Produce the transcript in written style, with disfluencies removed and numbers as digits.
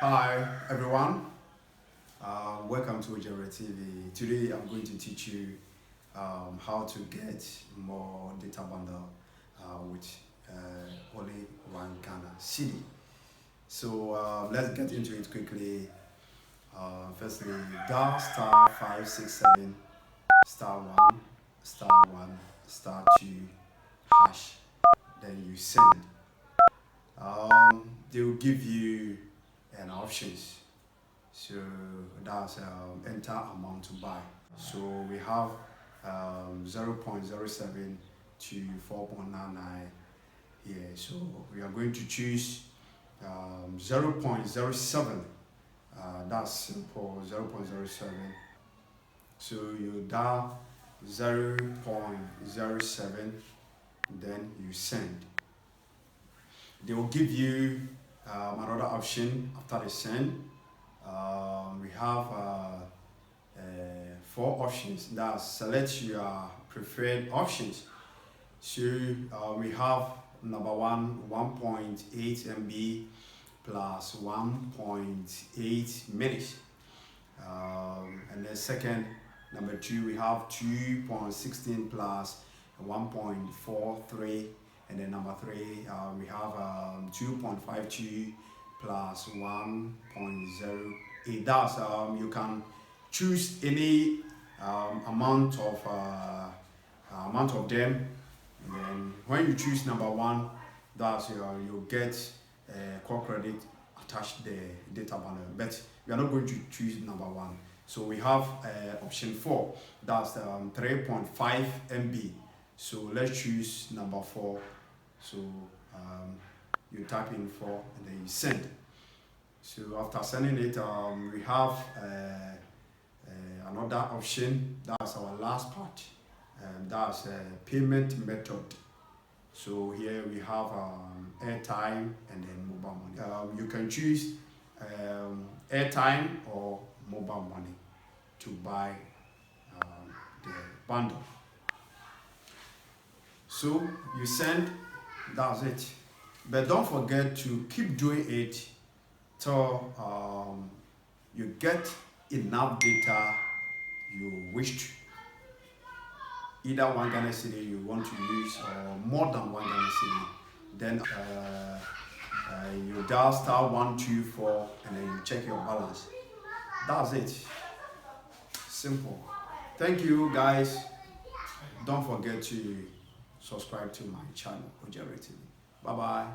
Hi everyone, welcome to Ojere TV. Today I'm going to teach you how to get more data bundle with only one Ghana cedi. So let's get into it quickly. Firstly, dial star 567 star 1 star 1 star 2 hash. Then you send. They will give you an options. So that's enter amount to buy. So we have 0.07 to 4.99 here. So we are going to choose 0.07. That's simple, 0.07. So you dial 0.07, then you send. They will give you another option after the send. We have 4 options. That's select your preferred options. So we have number 1.8 MB plus 1.8 minutes. And then second, number 2, we have 2.16 plus 1.43. And then number 3, we have 2.52 plus 1.08. That's you can choose any amount of them, and then when you choose number 1, that's you'll get core credit attached the data bundle. But we are not going to choose number 1. So we have option 4. That's 3.5 MB. So let's choose number 4. So you type in 4 and then you send. So after sending it, we have another option. That's our last part. That's payment method. So here we have airtime and then mobile money. You can choose airtime or mobile money to buy the bundle. So you send, that's it. But don't forget to keep doing it till you get enough data you wish to. Either 1 Ghana cedi you want to use or more than 1 Ghana cedi. Then you dial star 124 and then you check your balance. That's it. Simple. Thank you guys. Don't forget to subscribe to my channel, Ojere TV. Bye bye.